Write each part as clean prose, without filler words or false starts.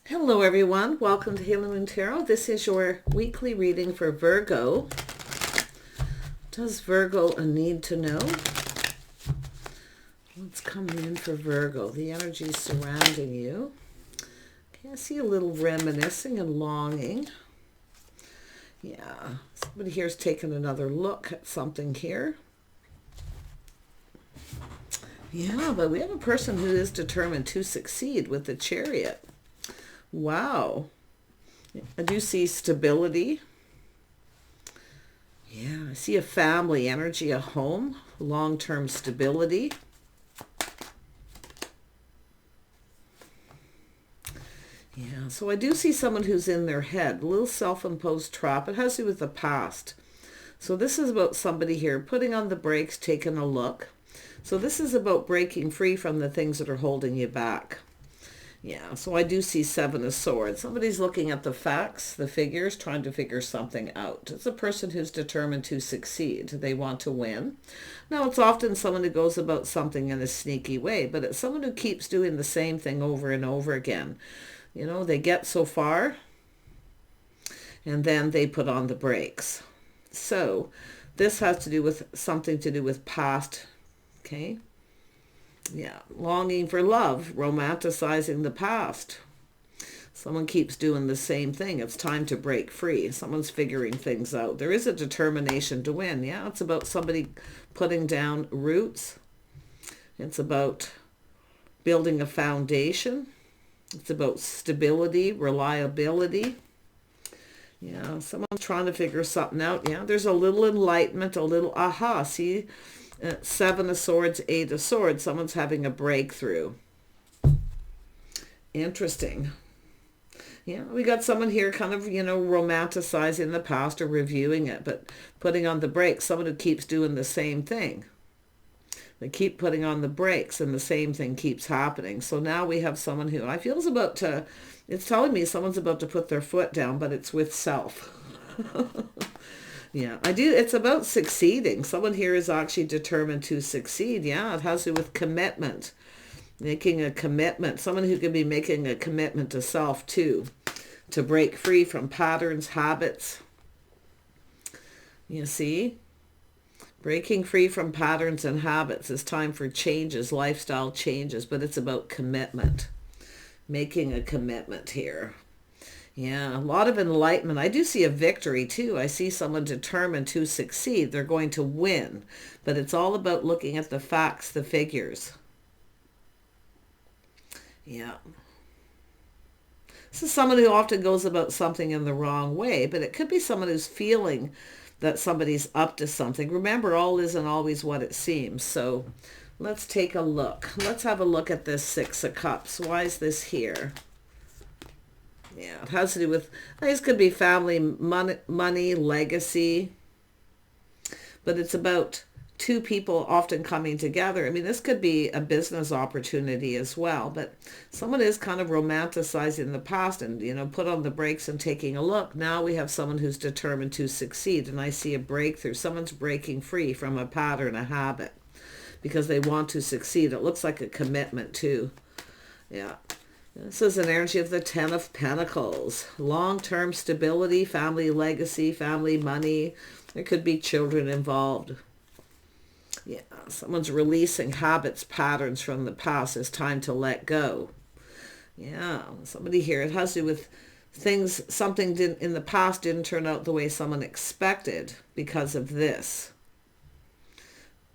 Hello everyone, welcome to Healing Moon Tarot. This is your weekly reading for Virgo. Does Virgo need to know? What's coming in for Virgo? The energy surrounding you. Okay, I see a little reminiscing and longing. Yeah, somebody here's taking another look at something here. Yeah, but we have a person who is determined to succeed with the Chariot. Wow. I do see stability. Yeah, I see a family energy, a home, long-term stability. Yeah, so I do see someone who's in their head, a little self-imposed trap. It has to do with the past. So this is about somebody here putting on the brakes, taking a look. So this is about breaking free from the things that are holding you back. Yeah, so I do see Seven of Swords. Somebody's looking at the facts, the figures, trying to figure something out. It's a person who's determined to succeed. They want to win. Now, it's often someone who goes about something in a sneaky way, but it's someone who keeps doing the same thing over and over again. You know, they get so far, and then they put on the brakes. So this has to do with something to do with past, okay? Yeah, longing for love, romanticizing the past. Someone keeps doing the same thing. It's time to break free. Someone's figuring things out. There is a determination to win. Yeah, it's about somebody putting down roots. It's about building a foundation. It's about stability, reliability. Yeah, someone's trying to figure something out. Yeah, there's a little enlightenment, a little aha. See? Seven of Swords, Eight of Swords. Someone's having a breakthrough. Interesting. Yeah, we got someone here kind of, romanticizing the past or reviewing it, but putting on the brakes. Someone who keeps doing the same thing. They keep putting on the brakes and the same thing keeps happening. So now we have someone who I feel is about to, it's telling me someone's about to put their foot down, but it's with self. Yeah, it's about succeeding. Someone here is actually determined to succeed. Yeah, it has to do with commitment, making a commitment. Someone who can be making a commitment to self too, to break free from patterns, habits. You see, breaking free from patterns and habits is time for changes, lifestyle changes, but it's about commitment, making a commitment here. Yeah, a lot of enlightenment. I do see a victory too. I see someone determined to succeed. They're going to win. But it's all about looking at the facts, the figures. Yeah. This is someone who often goes about something in the wrong way, but it could be someone who's feeling that somebody's up to something. Remember, all isn't always what it seems. So let's take a look. Let's have a look at this Six of Cups. Why is this here? Yeah, it has to do with, this could be family, money, legacy, but it's about two people often coming together. I mean, this could be a business opportunity as well, but someone is kind of romanticizing the past and, put on the brakes and taking a look. Now we have someone who's determined to succeed, and I see a breakthrough. Someone's breaking free from a pattern, a habit, because they want to succeed. It looks like a commitment too. Yeah. This is an energy of the Ten of Pentacles. Long-term stability, family legacy, family money. There could be children involved. Yeah, someone's releasing habits, patterns from the past. It's time to let go. Yeah, somebody here. It has to do with things, something in the past didn't turn out the way someone expected because of this.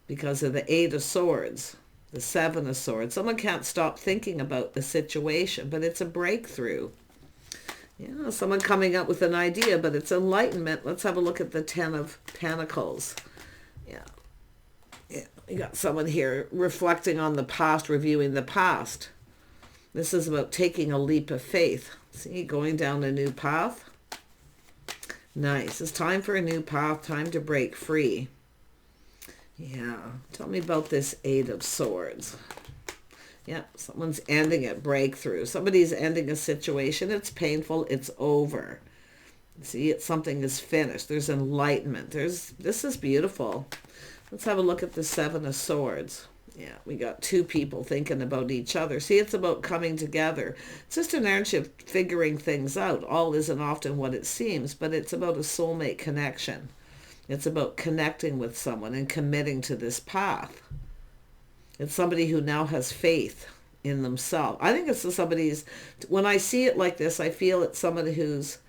Because of the Eight of Swords. The Seven of Swords. Someone can't stop thinking about the situation, but it's a breakthrough. Yeah, someone coming up with an idea, but it's enlightenment. Let's have a look at the Ten of Pentacles. Yeah. Yeah, you got someone here reflecting on the past, reviewing the past. This is about taking a leap of faith. See, going down a new path. Nice. It's time for a new path, time to break free. Yeah, tell me about this Eight of Swords. Yeah, someone's ending it, breakthrough. Somebody's ending a situation. It's painful. It's over. See, something is finished. There's enlightenment. This is beautiful. Let's have a look at the Seven of Swords. Yeah, we got two people thinking about each other. See, it's about coming together. It's just an energy of figuring things out. All isn't often what it seems, but it's about a soulmate connection. It's about connecting with someone and committing to this path. It's somebody who now has faith in themselves. I think it's somebody's, when I see it like this, I feel it's somebody who's,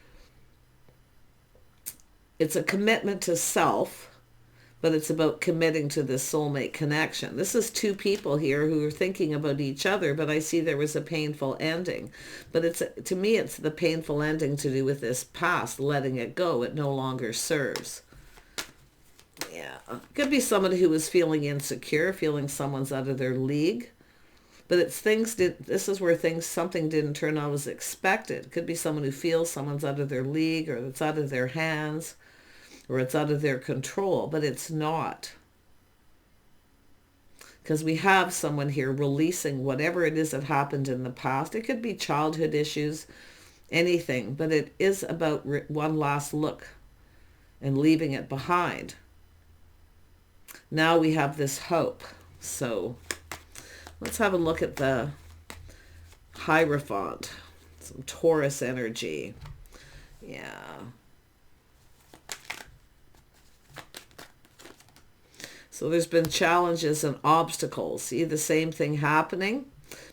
it's a commitment to self, but it's about committing to this soulmate connection. This is two people here who are thinking about each other, but I see there was a painful ending. But it's, to me, it's the painful ending to do with this past, letting it go. It no longer serves. Yeah. Could be somebody who was feeling insecure, feeling someone's out of their league. But it's this is where something didn't turn out as expected. It could be someone who feels someone's out of their league, or it's out of their hands, or it's out of their control, but it's not. Because we have someone here releasing whatever it is that happened in the past. It could be childhood issues, anything, but it is about one last look and leaving it behind. Now we have this hope. So let's have a look at the Hierophant, some Taurus energy. Yeah. So there's been challenges and obstacles. See the same thing happening,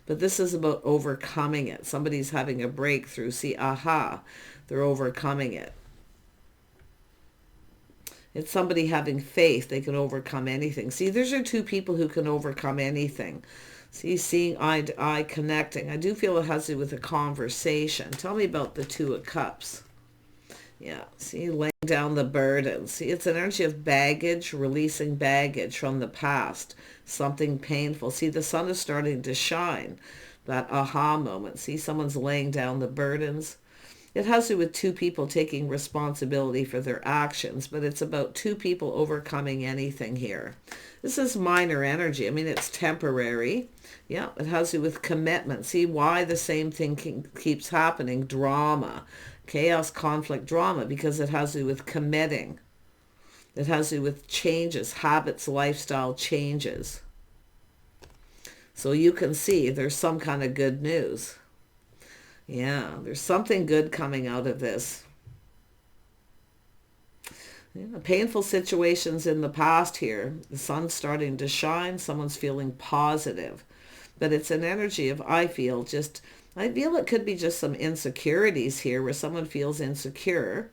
but this is about overcoming it. Somebody's having a breakthrough. See, aha, they're overcoming it. It's somebody having faith. They can overcome anything. See, these are two people who can overcome anything. See, seeing eye to eye, connecting. I do feel it has to do with a conversation. Tell me about the Two of Cups. Yeah, see, laying down the burden. See, it's an energy of baggage, releasing baggage from the past, something painful. See, the sun is starting to shine, that aha moment. See, someone's laying down the burdens. It has to do with two people taking responsibility for their actions, but it's about two people overcoming anything here. This is minor energy. I mean, it's temporary. Yeah, it has to do with commitment. See why the same thing keeps happening. Drama. Chaos, conflict, drama, because it has to do with committing. It has to do with changes, habits, lifestyle changes. So you can see there's some kind of good news. Yeah, there's something good coming out of this. Yeah, painful situations in the past here. The sun's starting to shine. Someone's feeling positive. But it's an energy of, I feel it could be just some insecurities here where someone feels insecure.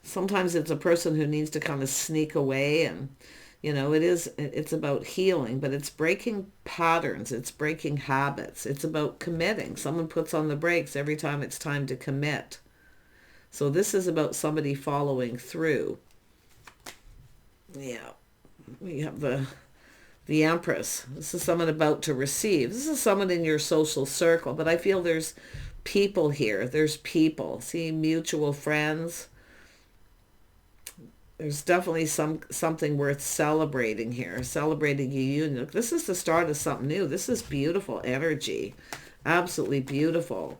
Sometimes it's a person who needs to kind of sneak away, and, it's about healing, but it's breaking patterns. It's breaking habits. It's about committing. Someone puts on the brakes every time it's time to commit. So this is about somebody following through. Yeah, we have the Empress. This is someone about to receive. This is someone in your social circle, but I feel there's people here. There's people. See, mutual friends. There's definitely something worth celebrating here. Celebrating a union. Look, this is the start of something new. This is beautiful energy. Absolutely beautiful.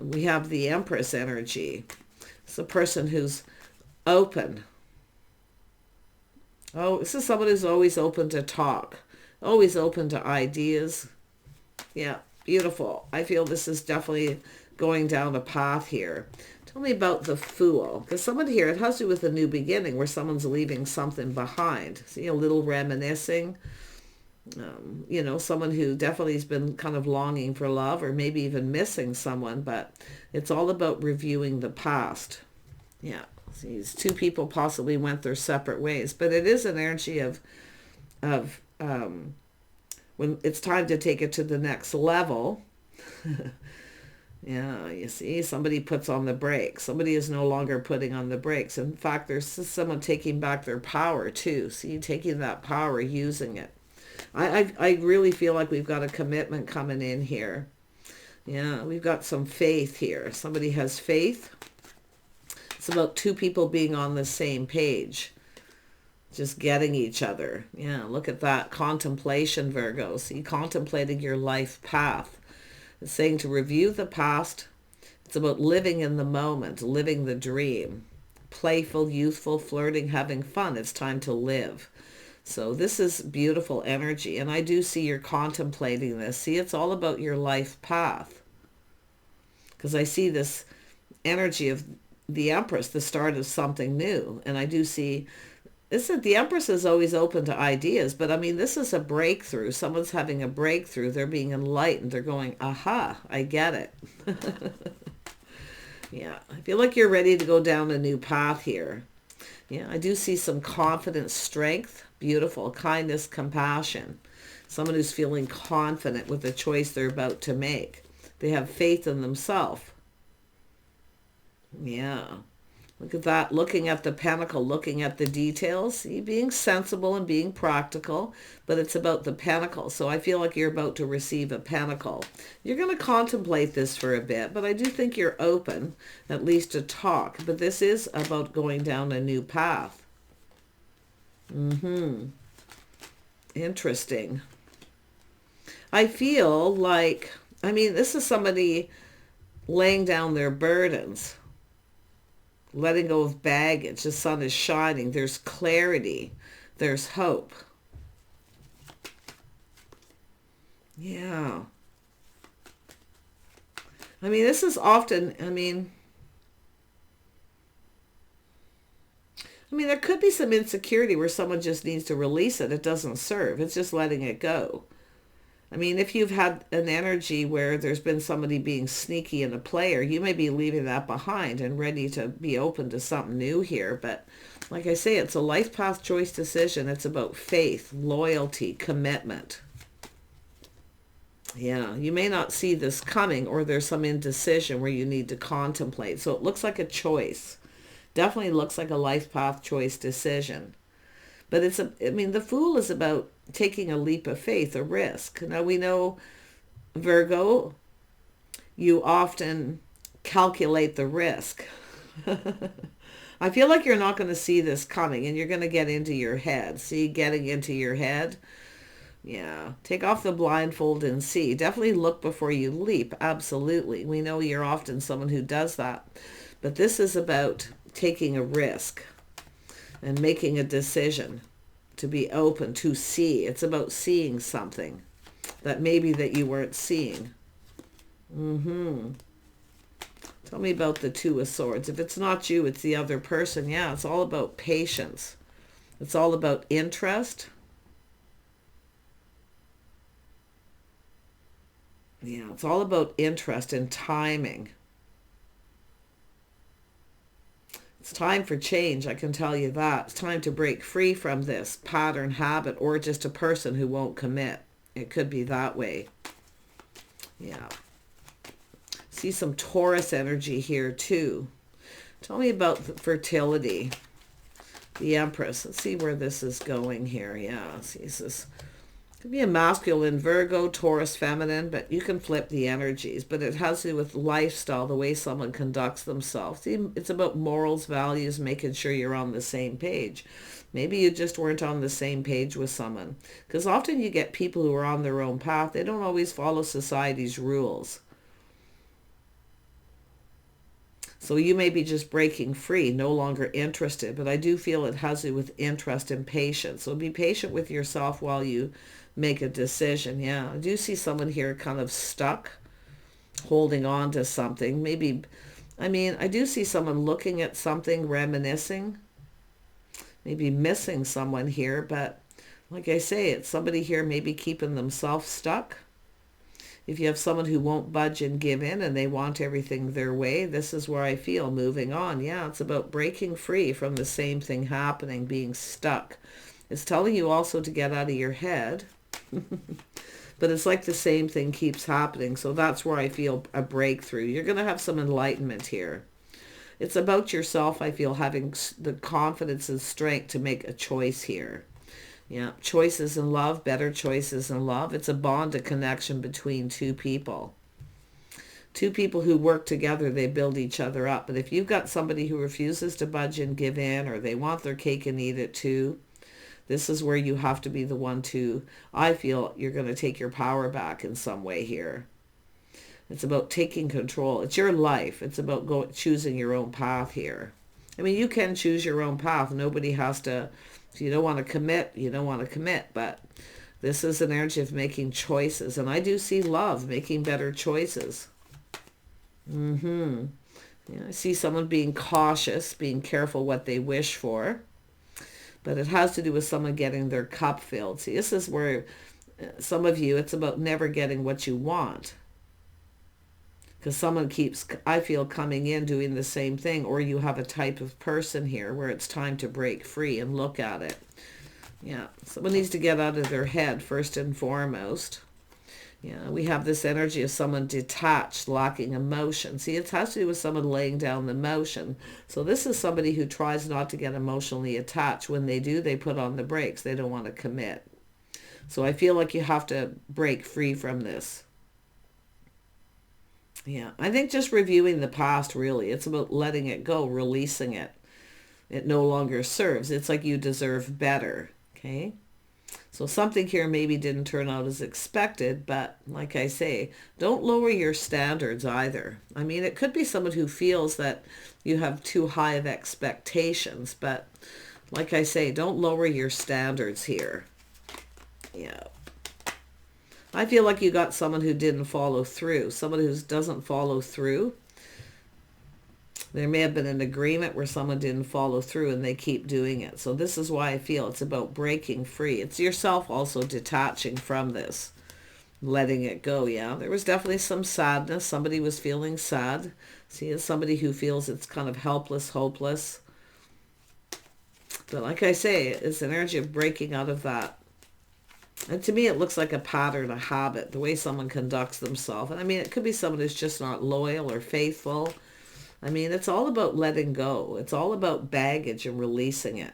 We have the Empress energy. It's a person who's open. Oh, this is someone who's always open to talk, always open to ideas. Yeah, beautiful. I feel this is definitely going down a path here. Tell me about the Fool, because someone here, it has to do with a new beginning where someone's leaving something behind. See, a little reminiscing. Someone who definitely has been kind of longing for love, or maybe even missing someone, but it's all about reviewing the past. Yeah. These two people possibly went their separate ways, but it is an energy of when it's time to take it to the next level. Yeah, you see, somebody puts on the brakes. Somebody is no longer putting on the brakes. In fact, there's someone taking back their power too. See, taking that power, using it. I really feel like we've got a commitment coming in here. Yeah, we've got some faith here. Somebody has faith. It's about two people being on the same page, just getting each other. Yeah, look at that. Contemplation, Virgo. See, contemplating your life path. It's saying to review the past. It's about living in the moment, living the dream. Playful, youthful, flirting, having fun. It's time to live. So this is beautiful energy. And I do see you're contemplating this. See, it's all about your life path. Because I see this energy of the Empress, the start of something new. And I do see, the Empress is always open to ideas. But I mean, this is a breakthrough. Someone's having a breakthrough. They're being enlightened. They're going, aha, I get it. Yeah, I feel like you're ready to go down a new path here. Yeah, I do see some confidence, strength, beautiful, kindness, compassion. Someone who's feeling confident with the choice they're about to make. They have faith in themselves. Yeah. Look at that, looking at the pentacle, looking at the details, see, being sensible and being practical, but it's about the pentacle. So I feel like you're about to receive a pentacle. You're going to contemplate this for a bit, but I do think you're open, at least to talk. But this is about going down a new path. Interesting. I feel like, I mean, this is somebody laying down their burdens. Letting go of baggage. The sun is shining. There's clarity. There's hope. Yeah. I mean, this is often, I mean, there could be some insecurity where someone just needs to release it. It doesn't serve. It's just letting it go. I mean, if you've had an energy where there's been somebody being sneaky and a player, you may be leaving that behind and ready to be open to something new here. But like I say, it's a life path choice decision. It's about faith, loyalty, commitment. Yeah, you may not see this coming, or there's some indecision where you need to contemplate. So it looks like a choice. Definitely looks like a life path choice decision. But the Fool is about taking a leap of faith, a risk. Now we know, Virgo, you often calculate the risk. I feel like you're not going to see this coming and you're going to get into your head. See, getting into your head? Yeah. Take off the blindfold and see. Definitely look before you leap. Absolutely. We know you're often someone who does that. But this is about taking a risk and making a decision to be open, to see. It's about seeing something that maybe that you weren't seeing. Tell me about the Two of Swords. If it's not you, it's the other person. Yeah, it's all about patience. It's all about interest. Yeah, it's all about interest and timing. It's time for change, I can tell you that. It's time to break free from this pattern, habit, or just a person who won't commit. It could be that way. Yeah. See some Taurus energy here too. Tell me about the fertility. The Empress. Let's see where this is going here. Yeah, see, this could be a masculine, Virgo, Taurus, feminine, but you can flip the energies. But it has to do with lifestyle, the way someone conducts themselves. See, it's about morals, values, making sure you're on the same page. Maybe you just weren't on the same page with someone. Because often you get people who are on their own path. They don't always follow society's rules. So you may be just breaking free, no longer interested. But I do feel it has to do with interest and patience. So be patient with yourself while you make a decision. Yeah, I do see someone here kind of stuck, holding on to something. Maybe, I do see someone looking at something, reminiscing, maybe missing someone here. But like I say, it's somebody here maybe keeping themselves stuck. If you have someone who won't budge and give in and they want everything their way, this is where I feel moving on. Yeah, it's about breaking free from the same thing happening, being stuck. It's telling you also to get out of your head. But it's like the same thing keeps happening. So that's where I feel a breakthrough. You're going to have some enlightenment here. It's about yourself, I feel, having the confidence and strength to make a choice here. Yeah, choices in love, better choices in love. It's a bond, a connection between two people. Two people who work together, they build each other up. But if you've got somebody who refuses to budge and give in, or they want their cake and eat it too, this is where you have to be the one to, I feel you're going to take your power back in some way here. It's about taking control. It's your life. It's about choosing your own path here. You can choose your own path. Nobody has to If you don't want to commit, you don't want to commit. But this is an energy of making choices. And I do see love, making better choices. Yeah, I see someone being cautious, being careful what they wish for. But it has to do with someone getting their cup filled. See, this is where some of you, it's about never getting what you want. Because someone keeps, I feel, coming in doing the same thing. Or you have a type of person here where it's time to break free and look at it. Yeah, someone needs to get out of their head first and foremost. Yeah, we have this energy of someone detached, lacking emotion. See, it has to do with someone laying down the emotion. So this is somebody who tries not to get emotionally attached. When they do, they put on the brakes. They don't want to commit. So I feel like you have to break free from this. Yeah, I think just reviewing the past, really. It's about letting it go, releasing it. It no longer serves. It's like you deserve better, okay? So something here maybe didn't turn out as expected, but like I say, don't lower your standards either. I mean, it could be someone who feels that you have too high of expectations, but like I say, don't lower your standards here. Yeah. I feel like you got someone who didn't follow through. Someone who doesn't follow through. There may have been an agreement where someone didn't follow through and they keep doing it. So this is why I feel it's about breaking free. It's yourself also detaching from this. Letting it go, yeah. There was definitely some sadness. Somebody was feeling sad. See, it's somebody who feels it's kind of helpless, hopeless. But like I say, it's an energy of breaking out of that. And to me, it looks like a pattern, a habit, the way someone conducts themselves. And I mean, it could be someone who's just not loyal or faithful. I mean, it's all about letting go. It's all about baggage and releasing it.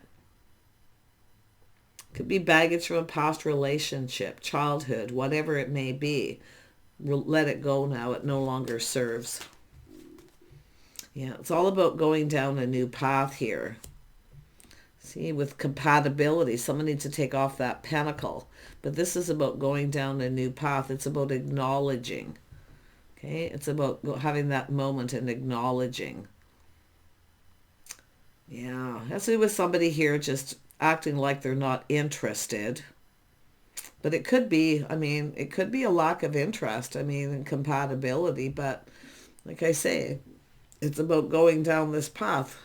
It could be baggage from a past relationship, childhood, whatever it may be. Let it go now. It no longer serves. Yeah, it's all about going down a new path here. See, with compatibility, someone needs to take off that pentacle. But this is about going down a new path. It's about acknowledging. Okay, it's about having that moment and acknowledging. Yeah, that's to do with somebody here just acting like they're not interested. But it could be, I mean, it could be a lack of interest, I mean, and compatibility. But like I say, it's about going down this path.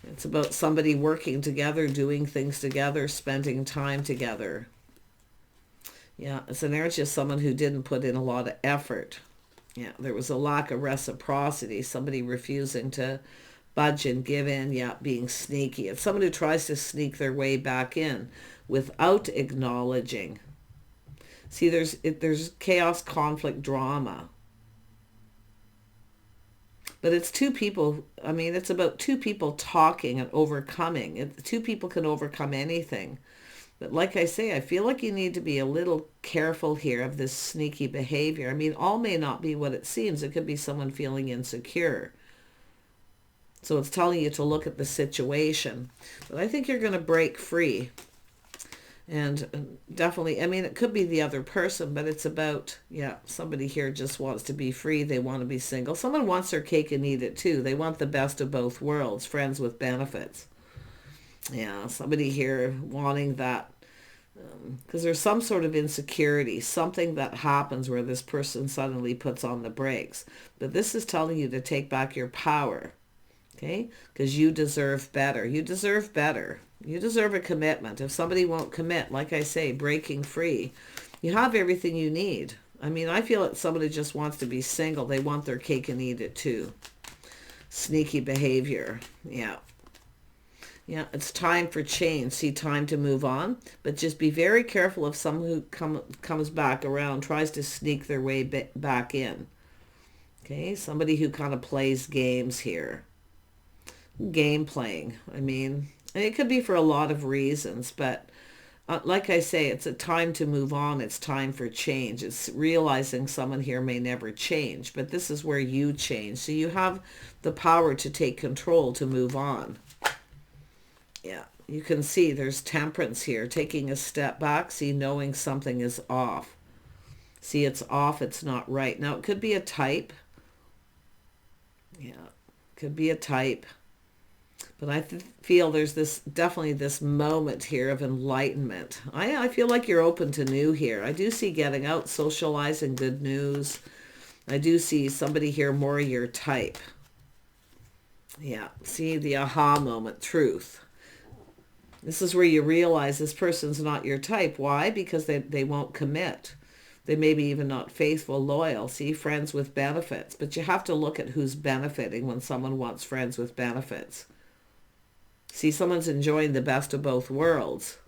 It's about somebody working together, doing things together, spending time together. Yeah, it's an energy of someone who didn't put in a lot of effort. Yeah, there was a lack of reciprocity, somebody refusing to budge and give in, yeah, being sneaky. It's someone who tries to sneak their way back in without acknowledging. See, there's chaos, conflict, drama. But it's two people, I mean, it's about two people talking and overcoming. Two people can overcome anything. But like I say, I feel like you need to be a little careful here of this sneaky behavior. I mean, all may not be what it seems. It could be someone feeling insecure. So it's telling you to look at the situation. But I think you're going to break free. And definitely, I mean, it could be the other person, but it's about, yeah, somebody here just wants to be free. They want to be single. Someone wants their cake and eat it too. They want the best of both worlds, friends with benefits. Yeah, somebody here wanting that, because there's some sort of insecurity, something that happens where this person suddenly puts on the brakes. But this is telling you to take back your power, okay? Because you deserve better. You deserve better. You deserve a commitment. If somebody won't commit, like I say, breaking free, you have everything you need. I mean, I feel that somebody just wants to be single. They want their cake and eat it too. Sneaky behavior, yeah. Yeah, it's time for change. See, time to move on. But just be very careful of someone who comes back around, tries to sneak their way back in. Okay, somebody who kind of plays games here. Game playing. I mean, and it could be for a lot of reasons, but like I say, it's a time to move on. It's time for change. It's realizing someone here may never change, but this is where you change. So you have the power to take control, to move on. Yeah, you can see there's temperance here, taking a step back, see, knowing something is off. See, it's off, it's not right. Now, it could be a type. Yeah, could be a type. But I feel there's definitely this moment here of enlightenment. I feel like you're open to new here. I do see getting out, socializing, good news. I do see somebody here more your type. Yeah, see the aha moment, truth. This is where you realize this person's not your type. Why? Because they won't commit. They may be even not faithful, loyal. See, friends with benefits. But you have to look at who's benefiting when someone wants friends with benefits. See, someone's enjoying the best of both worlds.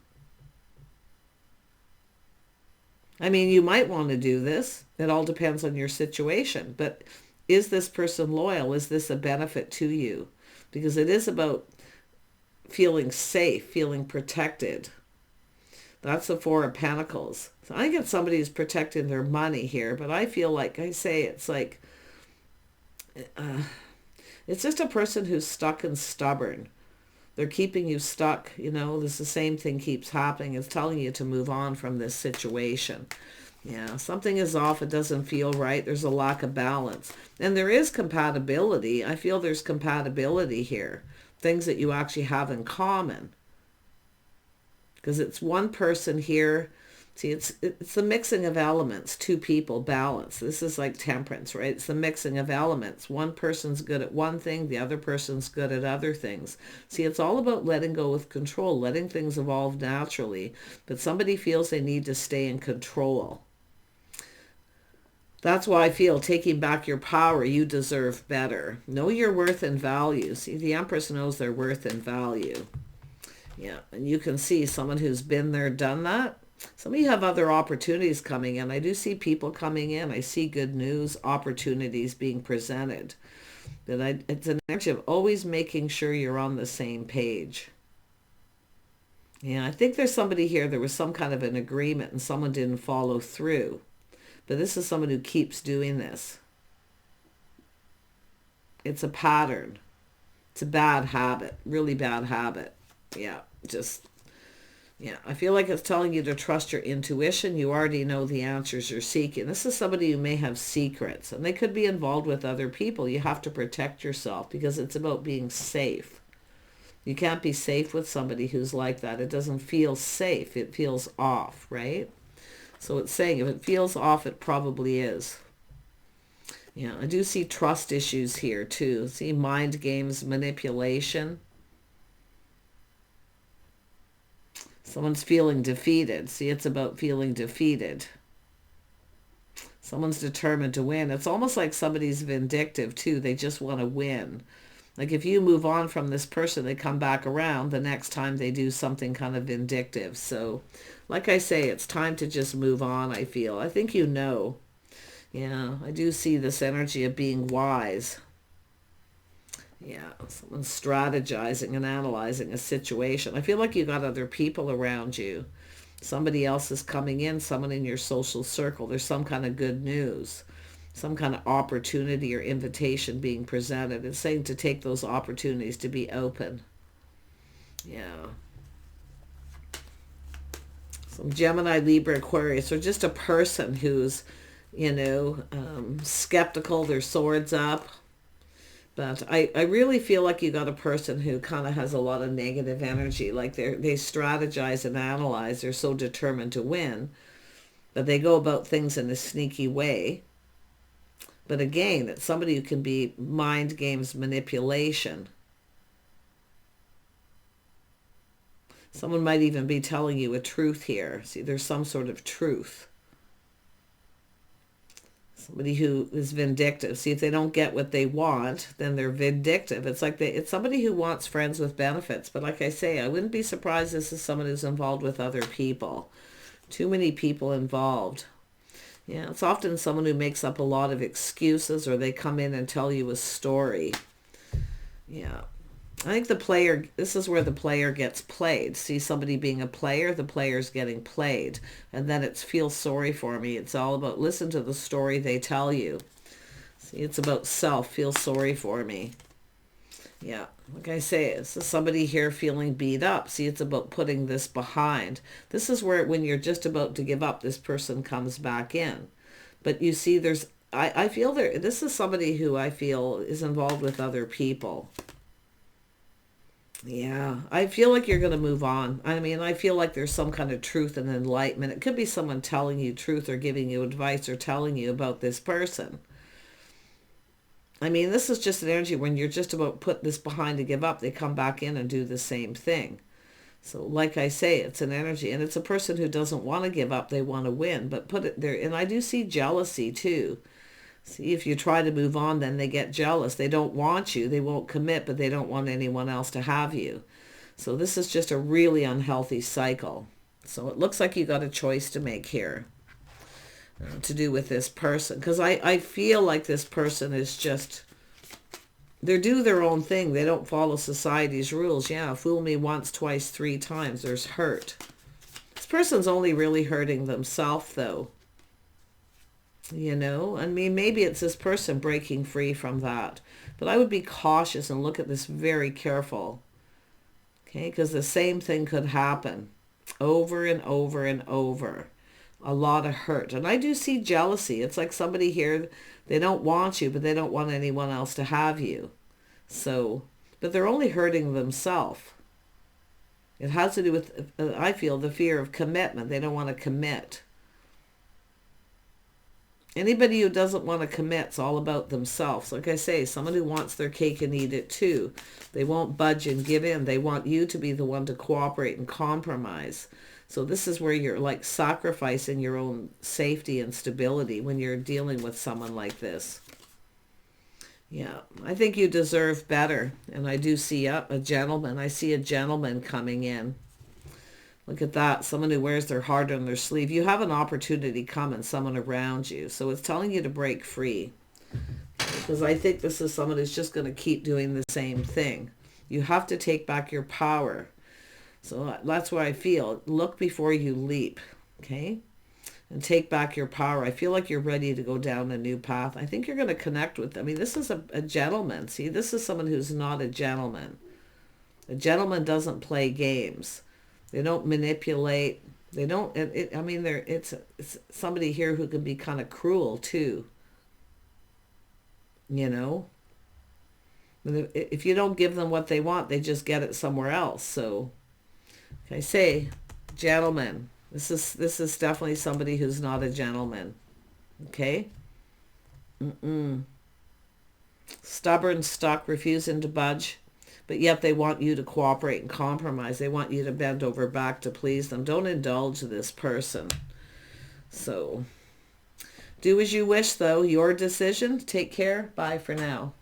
I mean, you might want to do this. It all depends on your situation. But is this person loyal? Is this a benefit to you? Because it is about feeling safe, feeling protected. That's the Four of Pentacles. So I get somebody who's protecting their money here, but I feel like I say it's like, it's just a person who's stuck and stubborn. They're keeping you stuck. You know, the same thing keeps happening. It's telling you to move on from this situation. Yeah, something is off. It doesn't feel right. There's a lack of balance. And there is compatibility. I feel there's compatibility here. Things that you actually have in common. Because it's one person here. See, it's the mixing of elements. Two people, balance. This is like temperance, right? It's the mixing of elements. One person's good at one thing. The other person's good at other things. See, it's all about letting go with control, letting things evolve naturally. But somebody feels they need to stay in control. That's why I feel taking back your power, you deserve better. Know your worth and value. See, the Empress knows their worth and value. Yeah, and you can see someone who's been there, done that. Some of you have other opportunities coming in. I do see people coming in. I see good news, opportunities being presented. It's an energy of always making sure you're on the same page. Yeah, I think there's somebody here, there was some kind of an agreement and someone didn't follow through. But this is someone who keeps doing this. It's a pattern. It's a bad habit, really bad habit. Yeah, I feel like it's telling you to trust your intuition. You already know the answers you're seeking. This is somebody who may have secrets, and they could be involved with other people. You have to protect yourself because it's about being safe. You can't be safe with somebody who's like that. It doesn't feel safe. It feels off, right? So it's saying if it feels off, it probably is. Yeah, I do see trust issues here too. See mind games, manipulation. Someone's feeling defeated. See, it's about feeling defeated. Someone's determined to win. It's almost like somebody's vindictive too. They just want to win. Like if you move on from this person, they come back around the next time they do something kind of vindictive. So like I say, it's time to just move on, I feel. I think you know. Yeah, I do see this energy of being wise. Yeah, someone's strategizing and analyzing a situation. I feel like you got other people around you. Somebody else is coming in, someone in your social circle. There's some kind of good news, some kind of opportunity or invitation being presented. It's saying to take those opportunities, to be open. Yeah. Some Gemini, Libra, Aquarius, or just a person who's, skeptical, their swords up. But I really feel like you got a person who kind of has a lot of negative energy. Like they strategize and analyze. They're so determined to win. But they go about things in a sneaky way. But again, it's somebody who can be mind games, manipulation. Someone might even be telling you a truth here. See, there's some sort of truth. Somebody who is vindictive. See, if they don't get what they want, then they're vindictive. It's like it's somebody who wants friends with benefits. But like I say, I wouldn't be surprised this is someone who's involved with other people. Too many people involved. Yeah, it's often someone who makes up a lot of excuses, or they come in and tell you a story. Yeah. I think this is where the player gets played. See somebody being a player, the player's getting played. And then it's feel sorry for me. It's all about listen to the story they tell you. See, it's about self, feel sorry for me. Yeah, like I say, this is somebody here feeling beat up. See, it's about putting this behind. This is where when you're just about to give up, this person comes back in. But you see, I feel this is somebody who I feel is involved with other people. Yeah, I feel like you're going to move on. I mean, I feel like there's some kind of truth and enlightenment. It could be someone telling you truth or giving you advice or telling you about this person. I mean, this is just an energy when you're just about put this behind to give up, they come back in and do the same thing. So like I say, it's an energy, and it's a person who doesn't want to give up, they want to win, but put it there. And I do see jealousy too. See, if you try to move on, then they get jealous. They don't want you, they won't commit, but they don't want anyone else to have you. So this is just a really unhealthy cycle. So it looks like you got a choice to make here to do with this person. Because I feel like this person is just, they do their own thing. They don't follow society's rules. Yeah, fool me once, twice, three times. There's hurt. This person's only really hurting themselves, though. You know, I mean, maybe it's this person breaking free from that. But I would be cautious and look at this very careful. Okay, because the same thing could happen over and over and over. A lot of hurt. And I do see jealousy. It's like somebody here, they don't want you, but they don't want anyone else to have you. So, but they're only hurting themselves. It has to do with, I feel, the fear of commitment. They don't want to commit. Anybody who doesn't want to commit, it's all about themselves. Like I say, someone who wants their cake and eat it too. They won't budge and give in. They want you to be the one to cooperate and compromise. So this is where you're like sacrificing your own safety and stability when you're dealing with someone like this. Yeah, I think you deserve better. And I do see a gentleman. I see a gentleman coming in. Look at that. Someone who wears their heart on their sleeve. You have an opportunity coming, someone around you. So it's telling you to break free. Because I think this is someone who's just going to keep doing the same thing. You have to take back your power. So that's what I feel. Look before you leap. Okay? And take back your power. I feel like you're ready to go down a new path. I think you're going to connect with, I mean, this is a gentleman. See, this is someone who's not a gentleman. A gentleman doesn't play games. They don't manipulate. They don't, I mean, it's somebody here who can be kind of cruel too. You know? If you don't give them what they want, they just get it somewhere else. So, like I say, gentlemen. This is definitely somebody who's not a gentleman. Okay? Stubborn, stuck, refusing to budge. But yet they want you to cooperate and compromise. They want you to bend over back to please them. Don't indulge this person. So, do as you wish, though. Your decision. Take care. Bye for now.